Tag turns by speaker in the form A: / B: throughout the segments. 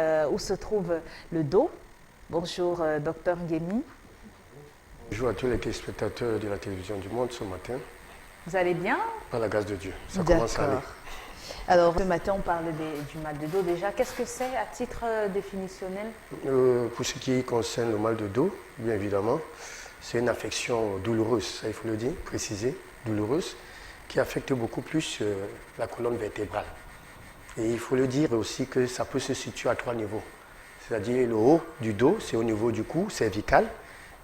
A: où se trouve le dos. Bonjour, docteur Nguemi.
B: Bonjour à tous les téléspectateurs de la télévision du monde ce matin.
A: Vous allez bien?
B: Par la grâce de Dieu, ça commence à aller.
A: Alors, ce matin, on parle du mal de dos. Déjà, qu'est-ce que c'est à titre définitionnel?
B: Pour ce qui concerne le mal de dos, bien évidemment, c'est une affection douloureuse, ça il faut le dire, préciser, douloureuse, qui affecte beaucoup plus la colonne vertébrale. Et il faut le dire aussi que ça peut se situer à 3 niveaux. C'est-à-dire le haut du dos, c'est au niveau du cou, cervical,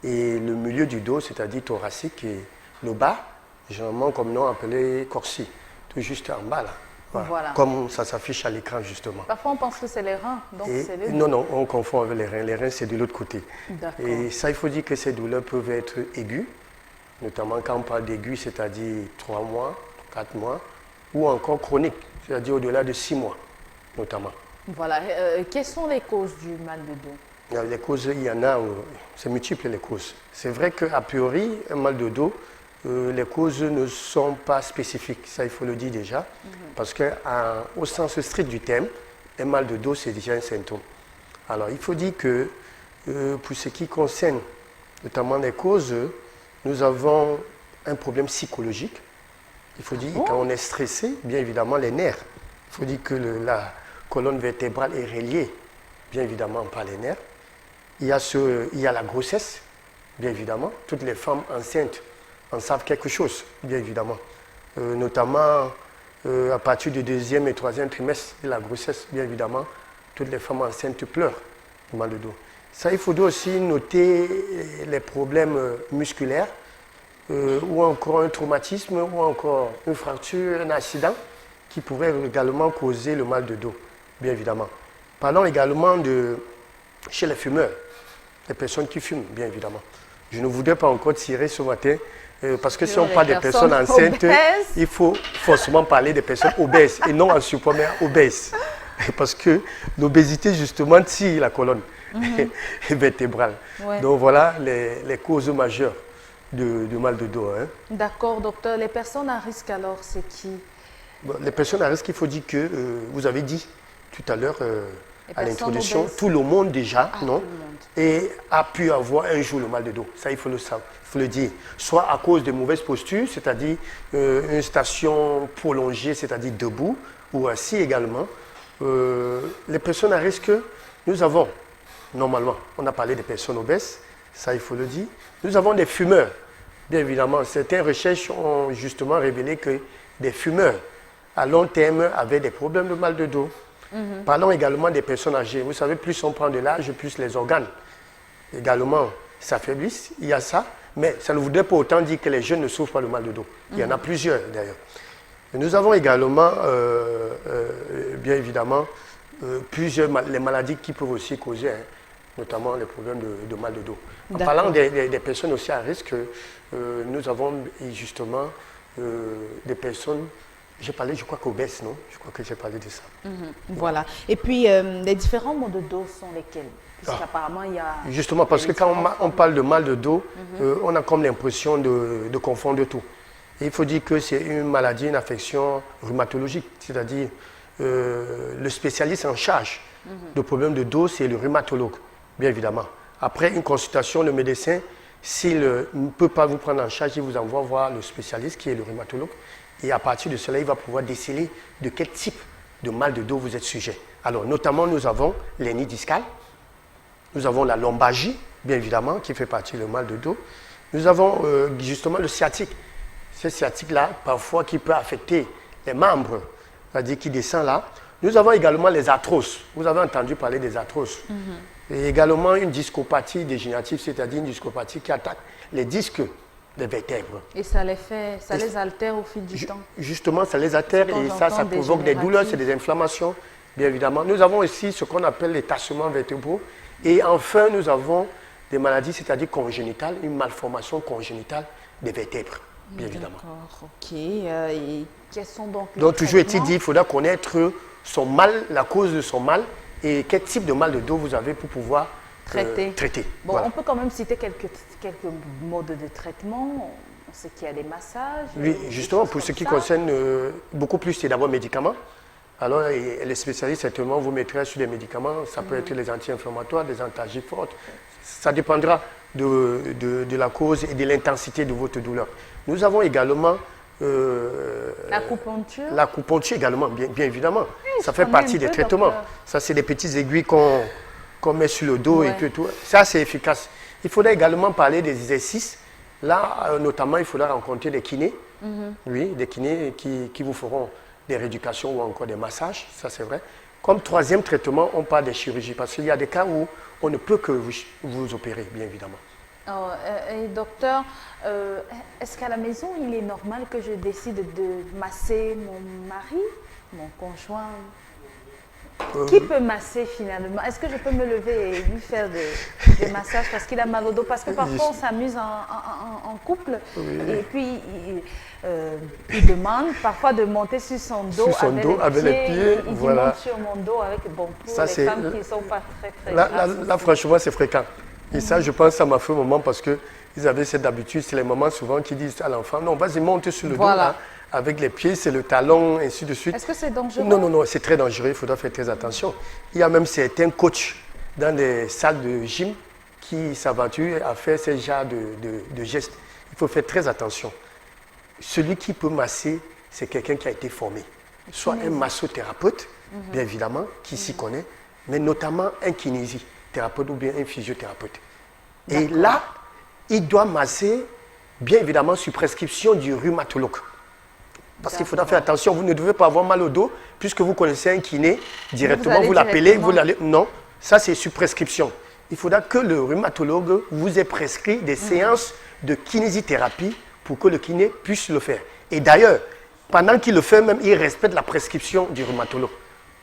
B: et le milieu du dos, c'est-à-dire thoracique, et le bas, généralement comme nom appelé corsi, tout juste en bas là. Voilà. Comme ça s'affiche à l'écran justement.
A: Parfois on pense que c'est les reins, donc c'est les...
B: Non, on confond avec les reins. Les reins c'est de l'autre côté. Et ça, il faut dire que ces douleurs peuvent être aiguës, notamment quand on parle d'aigus, c'est-à-dire 3 mois, 4 mois, ou encore chroniques, c'est-à-dire au-delà de 6 mois, notamment.
A: Voilà. Quelles sont les causes du mal de dos?
B: Les causes, il y en a, c'est multiple les causes. C'est vrai qu'a priori, un mal de dos, les causes ne sont pas spécifiques, ça il faut le dire déjà, parce qu'au sens strict du terme, un mal de dos c'est déjà un symptôme. Alors il faut dire que pour ce qui concerne notamment les causes, nous avons un problème psychologique. Il faut dire que quand on est stressé, bien évidemment les nerfs, il faut dire que la colonne vertébrale est reliée bien évidemment par les nerfs. Il y a la grossesse, bien évidemment, toutes les femmes enceintes en savent quelque chose, bien évidemment. Notamment à partir du 2e et 3e trimestre de la grossesse, bien évidemment, toutes les femmes enceintes pleurent du mal de dos. Ça, il faudrait aussi noter les problèmes musculaires, ou encore un traumatisme, ou encore une fracture, un accident, qui pourrait également causer le mal de dos, bien évidemment. Parlons également chez les fumeurs, les personnes qui fument, bien évidemment. Je ne voudrais pas encore tirer ce matin, parce que si on parle des personnes enceintes, il faut forcément parler des personnes obèses, et non en surpoids, mais obèses. Parce que l'obésité, justement, tire la colonne vertébrale. Ouais. Donc voilà les causes majeures du mal de dos. Hein.
A: D'accord, docteur. Les personnes à risque, alors, c'est qui?
B: Bon, les personnes à risque, il faut dire que, vous avez dit tout à l'heure, à l'introduction, tout le monde déjà, non, et a pu avoir un jour le mal de dos. Ça, il faut le dire. Soit à cause de mauvaises postures, c'est-à-dire une station prolongée, c'est-à-dire debout, ou assis également. Les personnes à risque, nous avons, normalement, on a parlé des personnes obèses, ça, il faut le dire. Nous avons des fumeurs. Bien évidemment, certaines recherches ont justement révélé que des fumeurs, à long terme, avaient des problèmes de mal de dos. Parlons également des personnes âgées. Vous savez, plus on prend de l'âge, plus les organes également s'affaiblissent. Il y a ça, mais ça ne voudrait pas autant dire que les jeunes ne souffrent pas de mal de dos. Il y en a plusieurs d'ailleurs. Nous avons également, bien évidemment, les maladies qui peuvent aussi causer, notamment les problèmes de mal de dos. En parlant des personnes aussi à risque, nous avons justement des personnes. J'ai parlé, je crois qu'obèse, non? Je crois que j'ai parlé de ça.
A: Voilà. Et puis, les différents maux de dos sont lesquels? Parce qu'apparemment, il y a...
B: Justement, parce que quand on parle de mal de dos, on a comme l'impression de confondre tout. Et il faut dire que c'est une maladie, une affection rhumatologique. C'est-à-dire, le spécialiste en charge de problèmes de dos, c'est le rhumatologue, bien évidemment. Après une consultation, le médecin, s'il ne peut pas vous prendre en charge, il vous envoie voir le spécialiste qui est le rhumatologue. Et à partir de cela, il va pouvoir déceler de quel type de mal de dos vous êtes sujet. Alors, notamment, nous avons l'hernie discale, nous avons la lombalgie, bien évidemment, qui fait partie du mal de dos. Nous avons justement le sciatique. Ce sciatique-là, parfois, qui peut affecter les membres, c'est-à-dire qui descend là. Nous avons également les arthroses. Vous avez entendu parler des arthroses. Et également une discopathie dégénérative, c'est-à-dire une discopathie qui attaque les disques des vertèbres.
A: Et ça les altère au fil du temps.
B: Justement, ça les altère et ça provoque des douleurs, c'est des inflammations, bien évidemment. Nous avons aussi ce qu'on appelle les tassements vertébraux. Et enfin, nous avons des maladies, c'est-à-dire congénitales, une malformation congénitale des vertèbres, bien évidemment.
A: D'accord, ok. Et quels sont donc les
B: Donc, toujours est-il dit, il faudra connaître son mal, la cause de son mal et quel type de mal de dos vous avez pour pouvoir traiter.
A: Bon, voilà. On peut quand même citer quelques modes de traitement. On sait qu'il y a des massages.
B: Oui, justement, pour ce qui concerne beaucoup plus, c'est d'abord médicaments. Alors, les spécialistes, certainement, vous mettraient sur des médicaments. Ça peut être les anti-inflammatoires, des antalgiques fortes. Ça dépendra de la cause et de l'intensité de votre douleur. Nous avons également
A: L'acupuncture.
B: L'acupuncture également, bien évidemment.
A: Oui,
B: ça fait partie des traitements.
A: docteur.
B: Ça, c'est des petites aiguilles qu'on met sur le dos et tout. Ça, c'est efficace. Il faudrait également parler des exercices. Là, notamment, il faudra rencontrer des kinés. Oui, des kinés qui vous feront des rééducations ou encore des massages. Ça, c'est vrai. Comme troisième traitement, on parle des chirurgies. Parce qu'il y a des cas où on ne peut que vous opérer, bien évidemment.
A: Et docteur, est-ce qu'à la maison, il est normal que je décide de masser mon mari, mon conjoint? Qui peut masser finalement? Est-ce que je peux me lever et lui faire des massages parce qu'il a mal au dos? Parce que parfois on s'amuse en couple et puis il demande parfois de monter sur son dos, avec les pieds. Il dit monte sur mon dos avec, bon, pour ça, les femmes qui ne sont pas très
B: là, franchement, c'est fréquent. Et ça, je pense, ça m'a fait un moment parce qu'ils avaient cette habitude. C'est les mamans souvent qui disent à l'enfant, non, vas-y, monte sur le dos, là, avec les pieds, c'est le talon, et ainsi de suite.
A: Est-ce que c'est dangereux?
B: Non, c'est très dangereux, il faudra faire très attention. Il y a même certains coachs dans les salles de gym qui s'aventurent à faire ce genre de gestes. Il faut faire très attention. Celui qui peut masser, c'est quelqu'un qui a été formé. Soit un massothérapeute, bien évidemment, qui s'y connaît, mais notamment un kinésithérapeute ou bien un physiothérapeute. Et là, il doit masser, bien évidemment, sur prescription du rhumatologue. Parce qu'il faudra faire attention, vous ne devez pas avoir mal au dos, puisque vous connaissez un kiné, directement, vous l'appelez, vous l'allez. Non, ça c'est sur prescription. Il faudra que le rhumatologue vous ait prescrit des séances de kinésithérapie pour que le kiné puisse le faire. Et d'ailleurs, pendant qu'il le fait, même, il respecte la prescription du rhumatologue.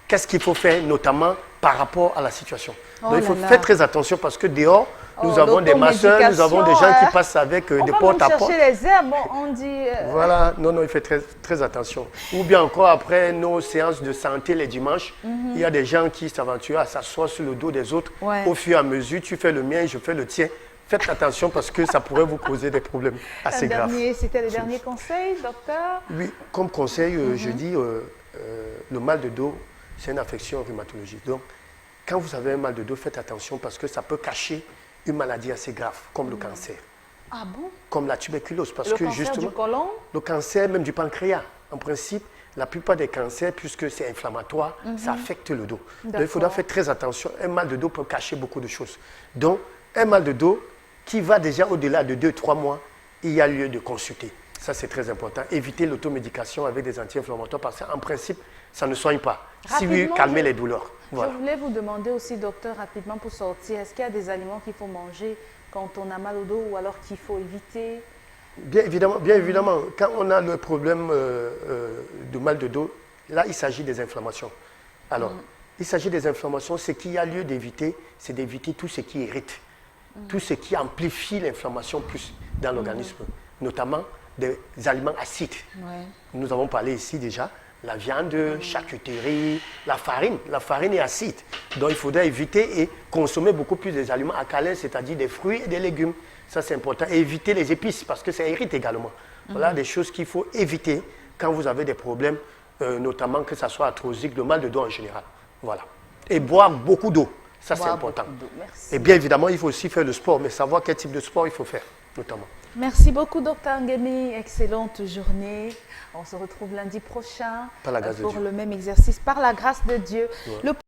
B: Qu'est-ce qu'il faut faire, notamment par rapport à la situation? Donc il faut faire très attention parce que dehors, nous avons des masseurs, nous avons des gens qui passent avec des porte-à-porte.
A: On va chercher les herbes, on dit...
B: Voilà, non, il fait très attention. Ou bien encore après nos séances de santé les dimanches, il y a des gens qui s'aventurent à s'asseoir sur le dos des autres. Au fur et à mesure, tu fais le mien, je fais le tien. Faites attention parce que ça pourrait vous causer des problèmes assez graves.
A: C'était le dernier conseil, docteur?
B: Oui, comme conseil, je dis, le mal de dos, c'est une affection rhumatologique. Donc, quand vous avez un mal de dos, faites attention parce que ça peut cacher une maladie assez grave, comme le cancer.
A: Ah bon?
B: Comme la tuberculose. Parce
A: le
B: que
A: cancer
B: justement,
A: du côlon?
B: Le cancer, même du pancréas. En principe, la plupart des cancers, puisque c'est inflammatoire, ça affecte le dos. Donc, il faudra faire très attention. Un mal de dos peut cacher beaucoup de choses. Donc, un mal de dos qui va déjà au-delà de 2-3 mois, il y a lieu de consulter. Ça, c'est très important. Éviter l'automédication avec des anti-inflammatoires parce qu'en principe, ça ne soigne pas. Si oui, calmer les douleurs. Voilà.
A: Je voulais vous demander aussi, docteur, rapidement pour sortir, est-ce qu'il y a des aliments qu'il faut manger quand on a mal au dos ou alors qu'il faut éviter?
B: Bien évidemment. Quand on a le problème de mal de dos, là, il s'agit des inflammations. Alors, il s'agit des inflammations. Ce qu'il y a lieu d'éviter, c'est d'éviter tout ce qui irrite, tout ce qui amplifie l'inflammation plus dans l'organisme, notamment des aliments acides. Nous avons parlé ici déjà. La viande, charcuterie, la farine. La farine est acide. Donc il faudrait éviter et consommer beaucoup plus des aliments alcalins, c'est-à-dire des fruits et des légumes. Ça c'est important. Et éviter les épices parce que ça irrite également. Voilà des choses qu'il faut éviter quand vous avez des problèmes, notamment que ce soit arthrosique, le mal de dos en général. Voilà. Et boire beaucoup d'eau. Ça c'est important. Et bien évidemment, il faut aussi faire le sport, mais savoir quel type de sport il faut faire, notamment.
A: Merci beaucoup, Dr Ngemi. Excellente journée. On se retrouve lundi prochain pour le même exercice par la grâce de Dieu.